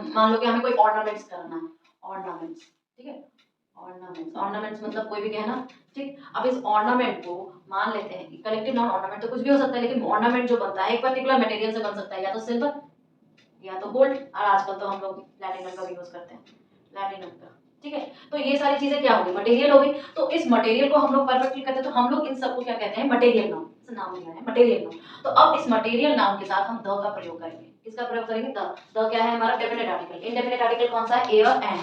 मान लो कि हमें कोई ऑर्नामेंट्स करना है, ऑर्नामेंट्स, ठीक है, ऑर्नामेंट्स, ऑर्नामेंट्स मतलब कोई भी कहना, ठीक। अब इस ऑर्नामेंट को मान लेते हैं, कलेक्टिव नाउन ऑर्नामेंट तो कुछ भी हो सकता है, लेकिन ऑर्नामेंट जो बनता है एक पर्टिकुलर मटेरियल से बन सकता है, या तो सिल्वर या तो गोल्ड, और आजकल तो हम लोग प्लैटिनम का भी यूज करते हैं, प्लैटिनम का, ठीक है। तो ये सारी चीजें क्या होगी, मटेरियल हो गई। तो इस मटेरियल को हम लोग परफेक्टली करते हैं, तो हम लोग इन सबको क्या कहते हैं, मटेरियल नाउन, इस नाम लिया है मटेरियल नाउन। तो अब इस मटेरियल नाउन के साथ हम द का प्रयोग करेंगे। किसका प्रयोग करेंगे, द क्या है हमारा, डेफिनेट आर्टिकल। इनडेफिनेट आर्टिकल कौन सा है, ए और एन।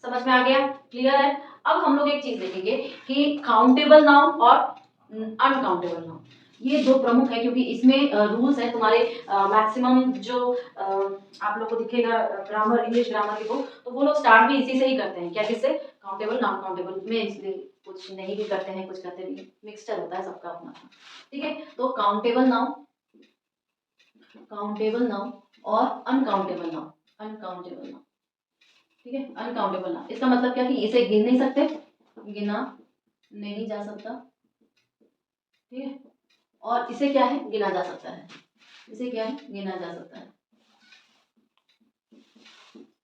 समझ में आ गया, क्लियर है। अब हम लोग एक चीज देखेंगे कि काउंटेबल नाउन और अनकाउंटेबल नाउन, ये दो प्रमुख है, क्योंकि इसमें रूल्स है तुम्हारे मैक्सिमम जो आप लोग को दिखेगा ग्रामर, इंग्लिश ग्रामर की बुक, तो वो लोग स्टार्ट भी इसी से ही करते हैं, क्या किससे, काउंटेबल नॉन काउंटेबल में, इसलिए कुछ नहीं भी करते हैं, कुछ करते भी, मिक्सचर होता है सबका अपना, ठीक है। तो काउंटेबल नाउन, काउंटेबल नाउन और अनकाउंटेबल नाउन, अनकाउंटेबल नाउन, ठीक है, अनकाउंटेबल नाउन, इसका मतलब क्या कि इसे गिन नहीं सकते, गिना नहीं जा सकता, ठीक है, और इसे क्या है, गिना जा सकता है, इसे क्या है, गिना जा सकता है,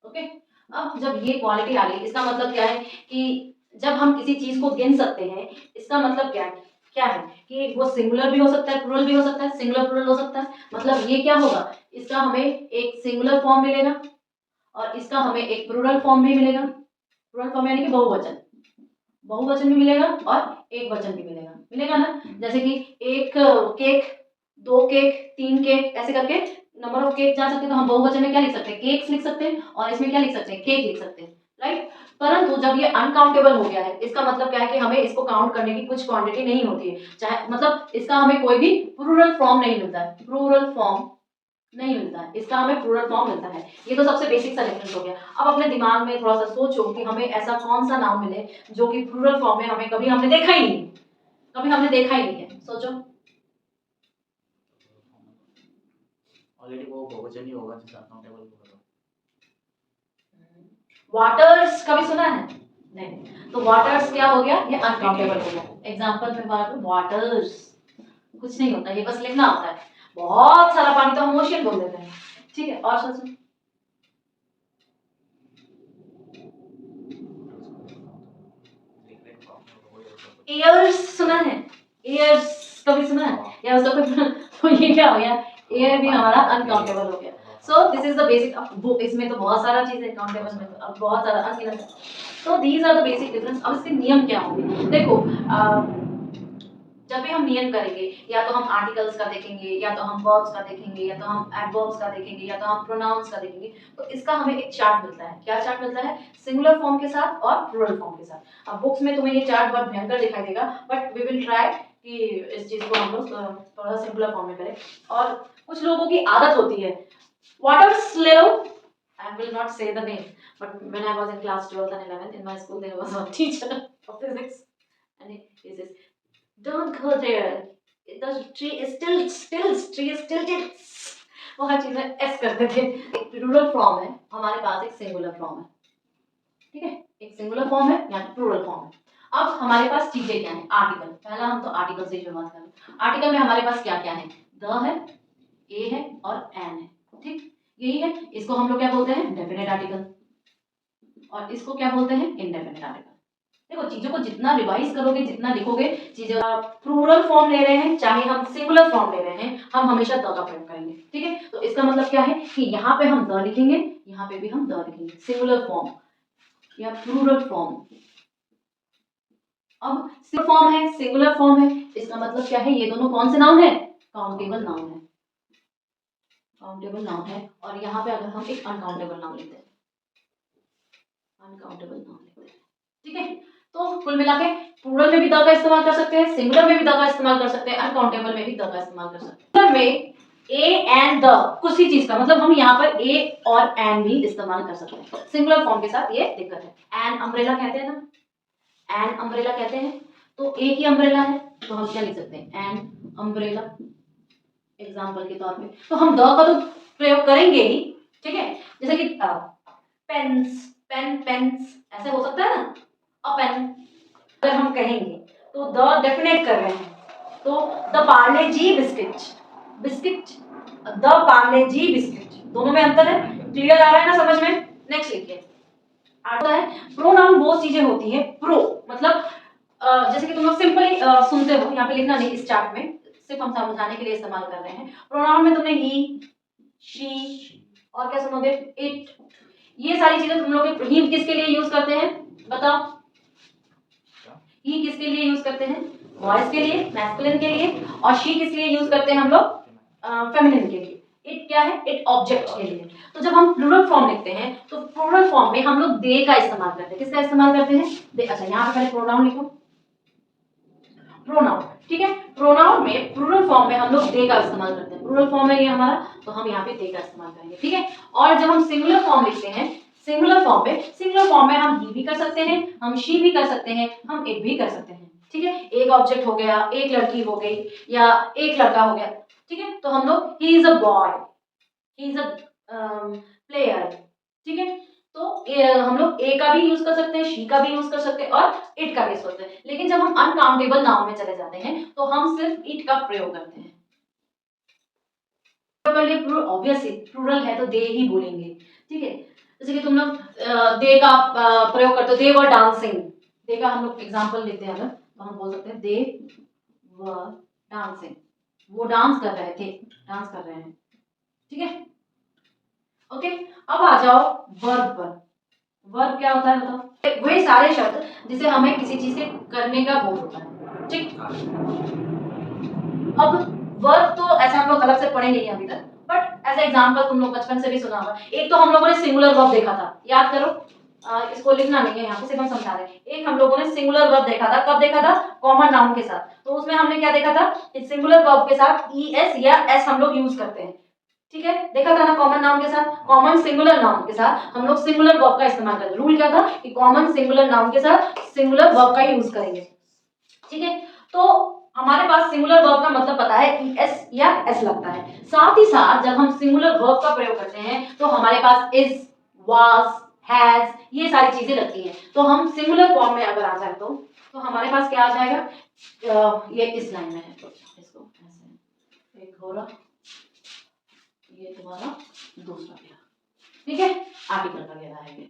ओके। अब जब ये क्वालिटी आ गई, इसका मतलब क्या है कि जब हम किसी चीज को गिन सकते हैं, इसका मतलब क्या है, क्या है कि वो सिंगुलर भी हो सकता है, प्लूरल भी हो सकता है, सिंगुलर प्लूरल हो सकता है। मतलब ये क्या होगा, इसका हमें एक सिंगुलर फॉर्म मिलेगा और इसका हमें एक प्लूरल फॉर्म भी मिलेगा। प्लूरल फॉर्म यानी कि बहुवचन, बहुवचन भी मिलेगा और एक वचन भी मिलेगा, मिलेगा ना। जैसे कि एक केक, दो केक, तीन केक, ऐसे करके नंबर ऑफ केक जा सकते हैं, तो हम बहुवचन में क्या लिख सकते हैं, केक्स लिख सकते हैं, और इसमें क्या लिख सकते हैं, केक लिख सकते हैं, राइट। परंतु जब ये अनकाउंटेबल हो गया है, इसका मतलब क्या है कि हमें इसको काउंट करने की कुछ क्वांटिटी नहीं होती है, चाहे मतलब इसका हमें कोई भी प्लूरल फॉर्म नहीं मिलता है, प्लूरल फॉर्म नहीं मिलता है, इसका हमें प्लूरल फॉर्म मिलता है। ये तो सबसे बेसिक सा डिफरेंस हो गया। अब अपने दिमाग में थोड़ा सा सोचो कि हमें ऐसा कौन सा नाउन मिले जो कि प्लूरल फॉर्म में हमें कभी हमने देखा ही नहीं, कभी हमने देखा ही नहीं है, सोचो। ऑलरेडी वो बहुवचन ही होगा जिसका अनकाउंटेबल होगा। वाटर्स कभी सुना है, नहीं, तो वाटर्स क्या हो गया, ये अनकाउंटेबल हो गया। एग्जांपल में बात करूं, वाटर्स कुछ नहीं होता, ये बस लिखना होता है। बहुत सारा पानी तो हम ओशियन बोल देते हैं, ठीक है। और सोचो, एयर्स सुना है, एयर्स कभी सुना है, या उसका कोई तो ये क्या हो गया, एयर भी हमारा अनकाउंटेबल हो गया। So this is the basic book. इसमें तो बहुत सारा चीज है, काउंटेबल में तो अब बहुत सारा अनगिनत है। तो these are the basic difference. अब इसके नियम क्या होंगे, देखो जब भी हम नियम करेंगे, या तो हम आर्टिकल्स का देखेंगे, या तो हम वर्ब्स का देखेंगे, या तो हम एडवर्ब्स का देखेंगे, या तो हम प्रोनाउंस का देखेंगे, तो इसका हमें एक चार्ट मिलता है। क्या चार्ट मिलता है, सिंगुलर फॉर्म के साथ और प्लूरल फॉर्म के साथ। अब बुक्स में तुम्हें ये चार्ट बहुत भयंकर दिखाई देगा, बट वी विल ट्राई कि इस चीज को हम लोग थोड़ा सिंपलर फॉर्म में करें। और कुछ लोगों की आदत होती है, वाटर्स ले लो, I will not say the name, but when I was in class 12th and 11th in my school, there was a teacher of physics, and he says, "Don't go there. The tree is tree is tilted." वो हर चीज में S करते थे। एक plural form है, हमारे पास एक singular form है, ठीक है, एक सिंगुलर फॉर्म है या प्लूरल फॉर्म है। अब हमारे पास चीजें क्या है, आर्टिकल। पहला हम तो आर्टिकल से ही शुरुआत करें। आर्टिकल में हमारे पास क्या क्या है, द है, ए है और एन है, ठीक, यही है। इसको हम लोग क्या बोलते हैं, डेफिनेट आर्टिकल, और इसको क्या बोलते हैं, इनडेफिनेट आर्टिकल। देखो चीजों को जितना रिवाइज करोगे, जितना लिखोगे, चीजें प्लूरल फॉर्म ले रहे हैं चाहे हम सिंगुलर फॉर्म ले रहे हैं, हम हमेशा द का प्रयोग करेंगे, ठीक है। तो इसका मतलब क्या है कि यहाँ पे हम द लिखेंगे, यहाँ पे भी हम द लिखेंगे, सिंगुलर फॉर्म या प्लूरल फॉर्म। अब सिंगुलर फॉर्म है, सिंगुलर फॉर्म है, इसका मतलब क्या है, ये दोनों कौन से नाउन है, काउंटेबल नाउन है, काउंटेबल नाउन है। और यहाँ पे अगर हम एक अनकाउंटेबल नाउन लिखते हैं, अनकाउंटेबल नाउन लिखते हैं, ठीक है। तो कुल मिला के प्लूरल में भी द का इस्तेमाल कर सकते हैं, सिंगुलर में भी द का इस्तेमाल कर सकते हैं, अनकाउंटेबल में भी द का इस्तेमाल कर सकते हैं। प्लूरल में ए एंड द कुछ ही चीज का मतलब हम यहाँ पर ए और एन भी इस्तेमाल कर सकते हैं। सिंगुलर फॉर्म के साथ ये दिक्कत है। एन अम्ब्रेला कहते हैं ना, एन अम्ब्रेला कहते हैं, तो एक ही अम्ब्रेला है, तो हम क्या लिख सकते हैं, एन अम्ब्रेला, एग्जाम्पल के तौर पे। तो हम द का तो प्रयोग करेंगे ही, ठीक है। जैसे कि पेन्स, पेन, पेन्स, ऐसे हो सकता है ना, अ पेन अगर हम कहेंगे तो द डेफिनेट कर रहे हैं, तो the Parle ji biscuit, biscuit, the Parle ji biscuit, दोनों में अंतर है। क्लियर आ रहा है ना समझ में? नेक्स्ट लिखिए। आता है प्रोनाउन वो चीजें होती है प्रो मतलब जैसे कि तुम लोग सिंपली सुनते हो, यहाँ पे लिखना नहीं इस चार्ट में, सिर्फ हम समझाने के लिए इस्तेमाल कर रहे हैं। प्रोनाउन में तुमने ही, शी और क्या सुनोगे, इट, ये सारी चीजें तुम लोग ही किसके लिए यूज करते हैं बताओ? ही किसके लिए यूज करते हैं? वॉइस के लिए, मैस्कुलिन के लिए, और शी किस लिए यूज करते हैं हम लोग? फेमिनिन के लिए। इट क्या है? इट ऑब्जेक्ट के लिए। तो जब हम प्लूरल फॉर्म लिखते हैं तो प्लूरल फॉर्म में हम लोग दे का इस्तेमाल करते हैं। किसका इस्तेमाल करते हैं? दे। अच्छा यहाँ पे पहले प्रोनाउन लिखो, प्रोनाउन, ठीक है। प्रोनाउन में प्लूरल फॉर्म में हम लोग दे का इस्तेमाल करते हैं। प्लूरल फॉर्म है ये हमारा, तो हम यहाँ पे दे का इस्तेमाल करेंगे, ठीक है। और जब हम सिंगुलर फॉर्म लिखते हैं, सिंगुलर फॉर्म में हम ही भी कर सकते हैं, हम शी भी कर सकते हैं, हम इट भी कर सकते हैं, ठीक है। एक ऑब्जेक्ट हो गया, एक लड़की हो गई या एक लड़का हो गया, ठीक है। तो हम लोग he is a boy, he is a player, ठीक है। तो हम लोग ए का भी यूज कर सकते हैं, शी का भी यूज कर सकते हैं और इट का भी यूज करते हैं। लेकिन जब हम अनकाउंटेबल नाउन में चले जाते हैं तो हम सिर्फ इट का प्रयोग करते हैं। ऑब्वियसली प्लूरल है तो दे ही बोलेंगे, ठीक है। जैसे कि तुम लोग दे का प्रयोग करते हो, दे वर डांसिंग, दे का हम लोग एग्जांपल लेते हैं अगर, तो हम बोल सकते हैं दे वर डांसिंग, वो डांस कर रहे थे, डांस कर रहे हैं, ठीक है। ओके, अब आ जाओ वर्ब पर। वर्ब क्या होता है बताओ? वही सारे शब्द जिसे हमें किसी चीज के करने का बोध होता है, ठीक। अब वर्ब तो ऐसा हम लोग अलग से पढ़े नहीं अभी तक, बट एज एग्जांपल तुम लोग बचपन से भी सुना होगा। एक तो हम लोगों ने सिंगुलर वर्ब देखा था, याद करो, इसको लिखना नहीं है यहाँ पे, सिर्फ हम समझा रहे हैं। एक हम लोगों ने सिंगुलर वर्ब देखा था, कब देखा था? कॉमन नाउन के साथ। तो उसमें हमने क्या देखा था कि सिंगुलर वर्ब के साथ ईएस या एस हम लोग यूज करते हैं, ठीक है। देखा था ना, कॉमन नाउन के साथ, कॉमन सिंगुलर नाउन के साथ हम लोग सिंगुलर वर्ब का इस्तेमाल करते हैं। रूल क्या था कि कॉमन सिंगुलर नाउन के साथ सिंगुलर वर्ब का यूज करेंगे, ठीक है। तो हमारे पास सिंगुलर वर्ब का मतलब पता है कि एस या एस लगता है। साथ ही साथ जब हम सिंगुलर वर्ब का प्रयोग करते हैं तो हमारे पास इज, वाज, हैज, ये सारी चीजें लगती हैं। तो हम सिंगुलर फॉर्म में अगर आ जाए तो हमारे पास क्या आ जाएगा? ये इस लाइन में है, तो इसको ऐसे, एक घोड़ा, ये तुम्हारा दूसरा घेरा, ठीक है। आर्टिकल का घेरा है ये।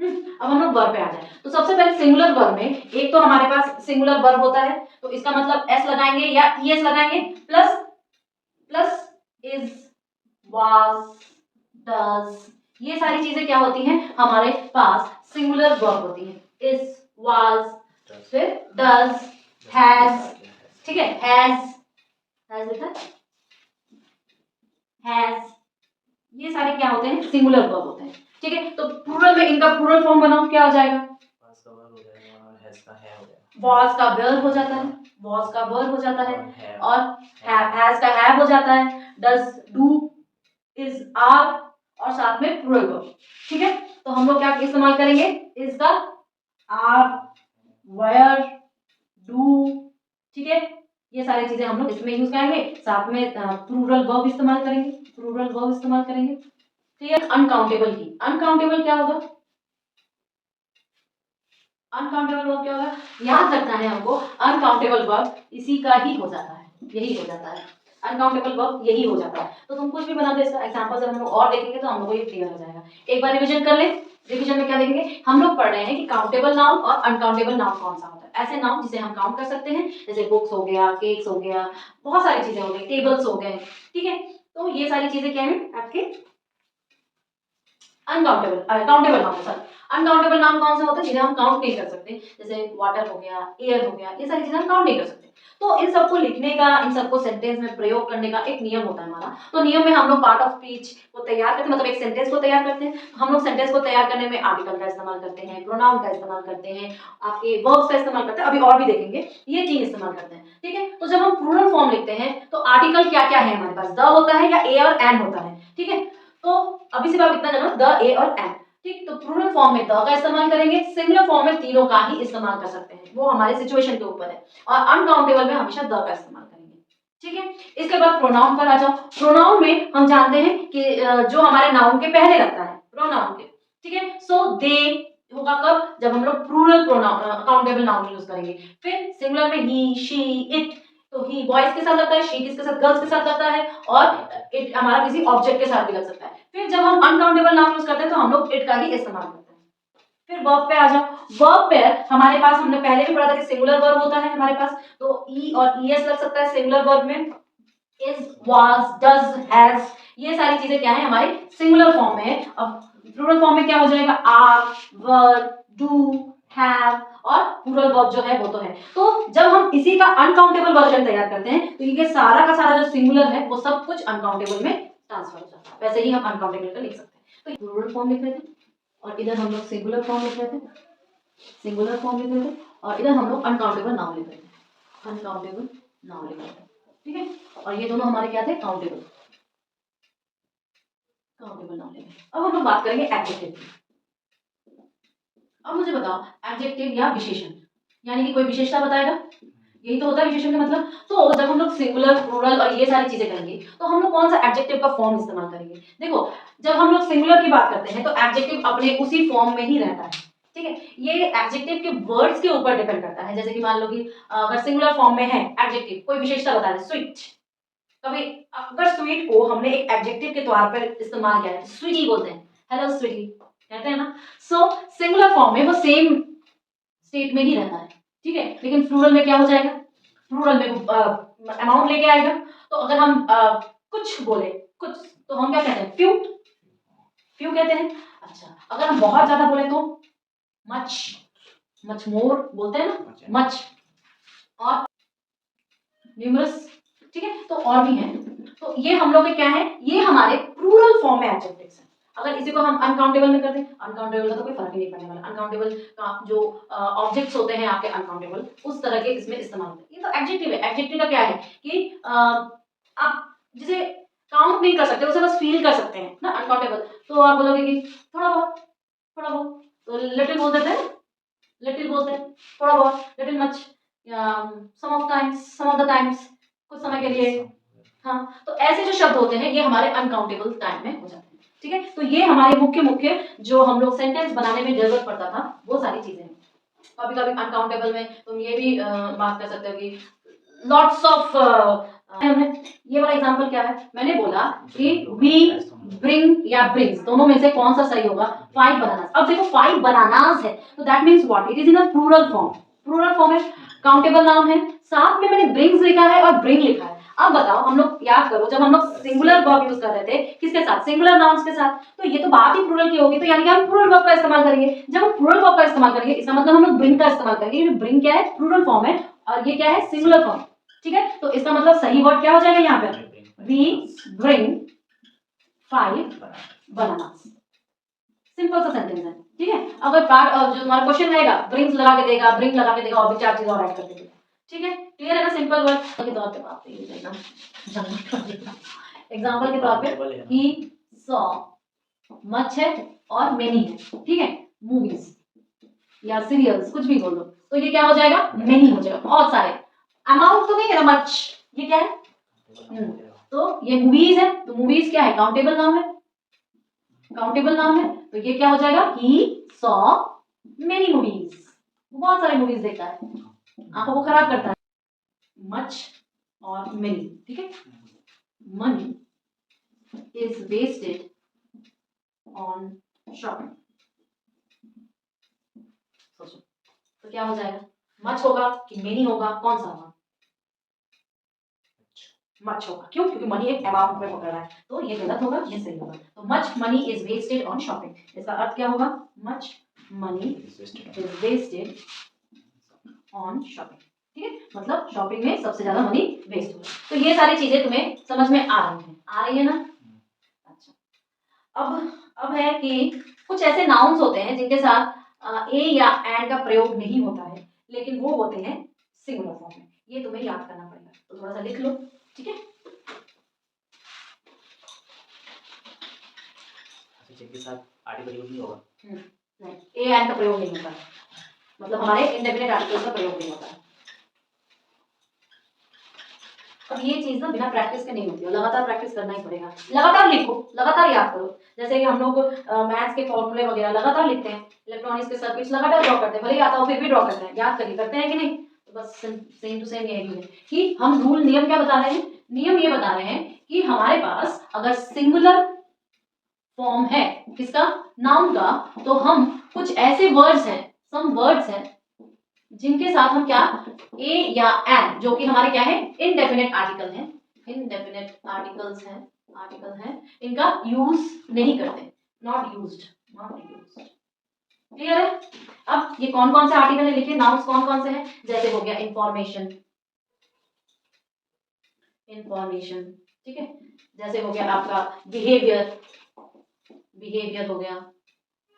अब हम लोग वर्ब पे आ जाए तो सबसे पहले सिंगुलर वर्ब में एक तो हमारे पास सिंगुलर वर्ब होता है, तो इसका मतलब एस लगाएंगे या ईएस लगाएंगे, plus plus is, was, does, ये सारी चीजें क्या होती हैं हमारे पास? सिंगुलर वर्ब होती हैं। इज, वाज, फिर डज, हैज, ठीक है। हैज लिखा हैज, ये सारे क्या होते हैं? सिंगुलर वर्ब होते हैं, ठीक है। तो प्लूरल में इनका प्लूरल फॉर्म बनाओ, क्या हो जाएगा? वॉज का वर्ब हो जाता है, वॉज का वर्ब हो जाता है, और हैज का हैव हो जाता है, डज, डू, इज, आर, और साथ में प्लूरल वर्ब, ठीक है। तो हम लोग क्या इस्तेमाल करेंगे? इज का, आर, वेयर, डू, ठीक है। ये सारी चीजें हम लोग इसमें यूज करेंगे, साथ में प्लूरल वर्ब इस्तेमाल करेंगे, प्लूरल वर्ब इस्तेमाल करेंगे, ठीक है। अनकाउंटेबल की, अनकाउंटेबल क्या होगा? अनकाउंटेबल वर्ब क्या होगा? याद रखना है हमको, अनकाउंटेबल वर्ब इसी का ही हो जाता है, यही हो जाता है, अनकाउंटेबल वर्ब यही हो जाता है। तो तुम कुछ भी बना दो, इसका एग्जांपल जब हम लोग और देखेंगे तो हम लोग को ये क्लियर हो जाएगा। एक बार रिवीजन कर ले। रिवीजन में क्या देखेंगे? हम लोग पढ़ रहे हैं कि काउंटेबल नाउन और अनकाउंटेबल नाउन कौन सा होता है। ऐसे नाउन जिसे हम काउंट कर सकते हैं, जैसे बुक्स हो गया, केक्स हो गया, बहुत सारी चीजें हो गई, टेबल्स हो गए, ठीक है। तो ये सारी चीजें क्या है आपके? Uncountable, countable noun, sir uncountable noun कौन से होते हैं? जिन्हें हम काउंट नहीं कर सकते, जैसे वाटर हो गया, एयर हो गया, ये सारी चीजें हम काउंट नहीं कर सकते। तो इन सबको लिखने का, इन सबको सेंटेंस में प्रयोग करने का एक नियम होता है हमारा। तो नियम में हम लोग पार्ट ऑफ स्पीच को तैयार करते हैं, मतलब एक सेंटेंस को तैयार करते हैं। हम लोग सेंटेंस को तैयार करने में आर्टिकल का इस्तेमाल करते हैं, प्रोनाउन का इस्तेमाल करते हैं, आपके वर्ब्स का इस्तेमाल करते हैं, अभी और भी देखेंगे, ये चीज इस्तेमाल करते हैं, ठीक है। तो जब हम प्लूरल फॉर्म लिखते हैं तो आर्टिकल क्या क्या है हमारे पास? द होता है या ए और एन होता है, ठीक है। तो अभी सिर्फ आप इतना जानो, द, ए और एन, ठीक। तो प्लूरल फॉर्म में द का इस्तेमाल करेंगे, सिंगुलर फॉर्म में तीनों का ही इस्तेमाल कर सकते हैं, वो हमारे सिचुएशन के ऊपर है, और अनकाउंटेबल में हमेशा द का इस्तेमाल करेंगे, ठीक है। इसके बाद प्रोनाउन पर आ जाओ। प्रोनाउन में हम जानते हैं कि जो हमारे नाउन के पहले लगता है, प्रोनाउन के, ठीक है। सो दे होगा कब? जब हम लोग plural pronoun, countable noun use करेंगे। फिर सिंगुलर में ही, शी, इट, तो ही बॉयज के साथ लगता है, शी किसके साथ, गर्ल्स के साथ लगता है, और इट हमारा किसी ऑब्जेक्ट के साथ भी लग सकता है। फिर जब हम अनकाउंटेबल नाउन यूज करते हैं तो हम लोग इट का ही इस्तेमाल करते हैं। फिर वर्ब पे आ जाओ। वर्ब पे हमारे पास, हमने पहले भी पढ़ा था कि सिंगुलर वर्ब होता है हमारे पास, तो ई और ईएस लग सकता है सिंगुलर वर्ब में। इज, वाज, डज, हैज, ये सारी चीजें क्या है हमारे सिंगुलर फॉर्म में है। अब प्लूरल फॉर्म में क्या हो जाएगा, आर, वर, डू, हैव, और प्लूरल वर्ब जो है वो तो है। तो जब हम इसी का अनकाउंटेबल वर्जन तैयार करते हैं तो ये सारा का सारा जो सिंगुलर है वो सब कुछ अनकाउंटेबल में ट्रांसफर हो जाता है। वैसे ही हम अनकाउंटेबल का लिख सकते हैं। तो प्लूरल फॉर्म लिख रहे थे और इधर हम लोग सिंगुलर फॉर्म लिख रहे थे, सिंगुलर फॉर्म लिख रहे थे, और इधर हम लोग अनकाउंटेबल नाउन लिख रहे थे, अनकाउंटेबल नाउन लिख रहे थे। ठीक है, और ये दोनों हमारे क्या थे, काउंटेबल, काउंटेबल नाउन लिख रहे हैं। अब हम लोग बात करेंगे एडजेक्टिव की। अब मुझे बताओ, एडजेक्टिव या विशेषण, यानी कि कोई विशेषता बताएगा, यही तो होता है विशेषण का मतलब। तो जब हम लोग सिंगुलर, प्लूरल और ये सारी चीजें करेंगे तो हम लोग कौन सा एडजेक्टिव का फॉर्म इस्तेमाल करेंगे। देखो, जब हम लोग सिंगुलर की बात करते हैं तो एडजेक्टिव अपने उसी फॉर्म में ही रहता है। ठीक है, ये एडजेक्टिव के वर्ड्स के ऊपर डिपेंड करता है। जैसे कि मान लो कि अगर सिंगुलर फॉर्म में है एडजेक्टिव, कोई विशेषता बता दे, स्वीट, कभी अगर स्वीट को हमने एक एडजेक्टिव के तौर पर इस्तेमाल किया है, स्वीटी बोलते हैं, हेलो स्वीटी कहते हैं ना। सो सिंगुलर फॉर्म में वो सेम स्टेट में ही रहता है। ठीक है, लेकिन प्लूरल में क्या हो जाएगा, प्लूरल में अमाउंट लेके आएगा। तो अगर हम कुछ बोले, कुछ, तो हम क्या कहते हैं, फ्यू, फ्यू कहते हैं। अच्छा, अगर हम बहुत ज्यादा बोले तो मच, मच मोर बोलते हैं ना, मच, और न्यूमरस। ठीक है, तो और भी हैं। तो ये हम लोग के क्या है, ये हमारे प्लूरल फॉर्म में एडजेक्टिव्स हैं। अगर इसी को हम अनकाउंटेबल में कर दें, अनकाउंटेबल का तो कोई फर्क ही नहीं पड़ने वाला। अनकाउंटेबल का जो ऑब्जेक्ट्स होते हैं आपके अनकाउंटेबल, उस तरह के इसमें इस्तेमाल होते हैं। ये तो एडजेक्टिव है। एडजेक्टिव का क्या है कि आप जिसे काउंट नहीं कर सकते, उसे बस फील कर सकते हैं ना, अनकाउंटेबल। तो आप बोलोगे कि थोड़ा बहुत, थोड़ा बहुत, तो लिटिल बोल देते हैं, लिटिल बोलते हैं, थोड़ा बहुत, लिटिल मच, या some of times, some of the times, कुछ समय के लिए। हाँ, तो ऐसे जो शब्द होते हैं ये हमारे अनकाउंटेबल टाइम में हो जाते हैं। ठीक है, तो ये हमारे मुख्य मुख्य जो हम लोग सेंटेंस बनाने में जरूरत पड़ता था वो सारी चीजें हैं। कभी कभी अनकाउंटेबल में तुम ये भी बात कर सकते हो कि लॉट्स ऑफ, हमने ये वाला एग्जांपल क्या है, मैंने बोला कि वी ब्रिंग या ब्रिंग्स, दोनों में से कौन सा सही होगा, 5 बनानास। अब देखो 5 बनानास है तो that means what, it is in a plural form, plural form है, काउंटेबल नाउन है, साथ में मैंने ब्रिंग्स लिखा है और ब्रिंग लिखा है। अब बताओ, हम लोग याद करो, जब हम लोग सिंगुलर वर्ब यूज कर रहे थे किसके साथ, सिंगुलर नाउन्स के साथ, तो ये तो बात ही प्लूरल की होगी, तो यानी कि हम प्लूरल वर्ब का इस्तेमाल करेंगे। जब हम प्लूरल वर्ब का इस्तेमाल करेंगे इसका मतलब हम लोग ब्रिंग का इस्तेमाल करेंगे, क्योंकि ब्रिंग क्या है, प्लूरल फॉर्म है, और ये क्या है, सिंगुलर फॉर्म। ठीक है, तो इसका मतलब सही वर्ड क्या हो जाएगा यहाँ पे, वी ब्रिंग 5 बनानास। सिंपल सा सेंटेंस है। ठीक है, अगर पार्ट जो तुम्हारा क्वेश्चन रहेगा ब्रिंग्स लगा के देगा, ब्रिंग लगा के देगा, और भी 4 चीज और ऐड कर देगा। ठीक है, क्लियर है ना, सिंपल वर्ड के तौर पे बात है ये ना, एग्जांपल के तौर पे ही सॉ, मच है और मेनी है। ठीक है, मूवीज या सीरियल्स कुछ भी बोल दो, तो ये क्या हो जाएगा, मेनी हो जाएगा, बहुत सारे। अमाउंट तो नहीं है ना, मच, ये क्या है, तो ये मूवीज है, तो मूवीज क्या है, काउंटेबल नाउन है, काउंटेबल नाउन है, तो ये क्या हो जाएगा, ही सॉ मेनी मूवीज, बहुत सारे मूवीज देखता है, आंखों को खराब करता है, मच और मेनी। ठीक है, money is wasted on shopping. सोचो, तो क्या हो जाएगा, मच होगा कि मेनी होगा, कौन सा होगा, मच होगा। क्यों, क्योंकि मनी एक अमाउंट में पकड़ रहा है, तो ये गलत होगा, ये सही होगा। तो much money is wasted on shopping, इसका अर्थ क्या होगा, much money is wasted on shopping. ठीक है, मतलब शॉपिंग में सबसे ज्यादा मनी वेस्ट होगा। तो ये सारी चीजें तुम्हें समझ में आ रही है ना। अच्छा, अब है कि कुछ ऐसे नाउन्स होते हैं जिनके साथ ए या एंड का प्रयोग नहीं होता है, लेकिन वो होते हैं सिंगुलर फॉर्म में। ये तुम्हें याद करना पड़ेगा, तो थोड़ा सा लिख लो। ठीक है, के साथ आर्टिकल यूज नहीं होगा, नहीं, ए एंड का प्रयोग नहीं होता है, मतलब हमारे इंडेफिनिट आर्टिकल का प्रयोग नहीं होता है। अब ये चीज ना बिना प्रैक्टिस के नहीं होती है, लगातार प्रैक्टिस करना ही पड़ेगा। लगातार लिखो, लगातार याद करो। जैसे कि हम लोग मैथ्स के फॉर्मूले वगैरह लगातार लिखते हैं, इलेक्ट्रॉनिक्स के सर्किट्स लगातार ड्रॉ करते हैं, भले ही आता हो फिर भी ड्रॉ करते हैं, याद करते हैं कि नहीं, तो बस सेम टू सेम यही है कि हम रूल नियम क्या बता रहे हैं, नियम ये बता रहे हैं कि हमारे पास अगर सिंगुलर फॉर्म है किसका, नाउन का, तो हम कुछ ऐसे वर्ड्स हैं, सम वर्ड्स हैं जिनके साथ हम क्या, ए या एन, जो कि हमारे क्या है, इनडेफिनेट आर्टिकल हैं, इनडेफिनेट आर्टिकल्स हैं, आर्टिकल हैं, इनका यूज नहीं करते, not used, not used. Clear है? अब ये कौन कौन से आर्टिकल है लिखिए, नाउन्स कौन कौन से हैं, जैसे हो गया इंफॉर्मेशन, इंफॉर्मेशन, ठीक है, जैसे हो गया आपका बिहेवियर, बिहेवियर हो गया,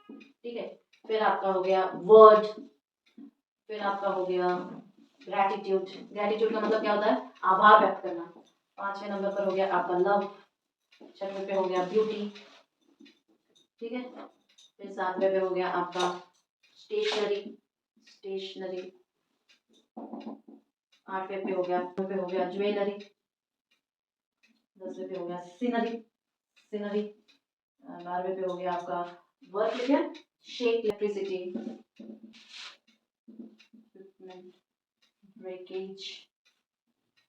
ठीक है, फिर आपका हो गया वर्ड, फिर आपका हो गया ग्रैटिट्यूड, ग्रैटिट्यूड का मतलब क्या होता है, आभार व्यक्त करना। 5वें नंबर पर हो गया आपका लव, 6वें पे हो गया ब्यूटी, ठीक है, फिर 7वें पे हो गया आपका स्टेशनरी, स्टेशनरी, 8वें पे हो गया ज्वेलरी, 10वें पे हो गया सीनरी, सीनरी, 12वें पे हो गया आपका वर्क, लिख गया शेक, इलेक्ट्रिसिटी, ब्रेकेज,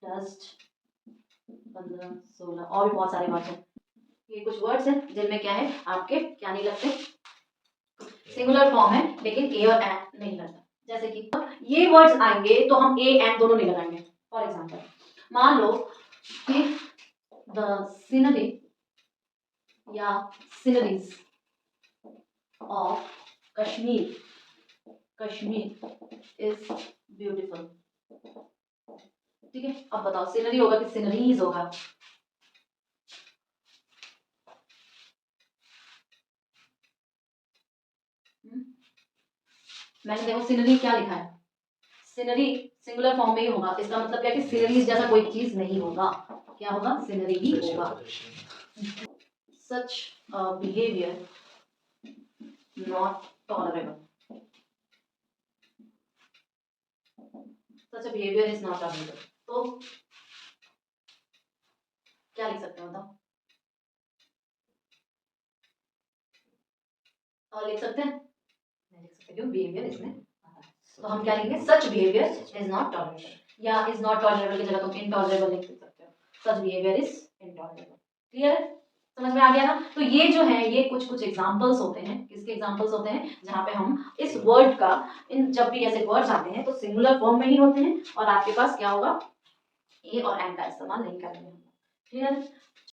डस्ट, 15, 16 और भी बहुत सारे वर्ड्स हैं। ये कुछ वर्ड्स हैं जिनमें क्या है, आपके क्या नहीं लगते, सिंगुलर फॉर्म है लेकिन ए और एन नहीं लगता। जैसे कि ये वर्ड्स आएंगे तो हम ए एन दोनों नहीं लगाएंगे। फॉर एग्जांपल मान लो कि द सीनरी या sceneries of Kashmir, Kashmir is beautiful, ठीक है। अब बताओ सीनरी होगा कि सीनरीज होगा, मैंने देखो सीनरी क्या लिखा है, सीनरी सिंगुलर फॉर्म में ही होगा, इसका मतलब क्या है कि सीनरीज जैसा कोई चीज नहीं होगा, क्या होगा, सीनरी ही होगा। सच behaviour not tolerable, such behaviour is not tolerable, तो क्या लिख सकते हो बताओ, और लिख सकते हैं, नहीं लिख सकते क्यों, बिहेवियर इसमें आता है, तो हम क्या लिखेंगे, सच बिहेवियर इज नॉट टॉलरेबल, या इज नॉट टॉलरेबल की जगह तुम इनटॉलरेबल लिख सकते हो, सच बिहेवियर इज इनटॉलरेबल। क्लियर है, समझ में आ गया ना। तो ये जो है ये कुछ कुछ एग्जांपल्स होते हैं, किसके एग्जांपल्स होते हैं, जहाँ पे हम इस वर्ड का, इन जब भी ऐसे वर्ड्स आते हैं तो सिंगुलर फॉर्म में ही होते हैं और आपके पास क्या होगा, ए और एन का इस्तेमाल नहीं करेंगे। क्लियर,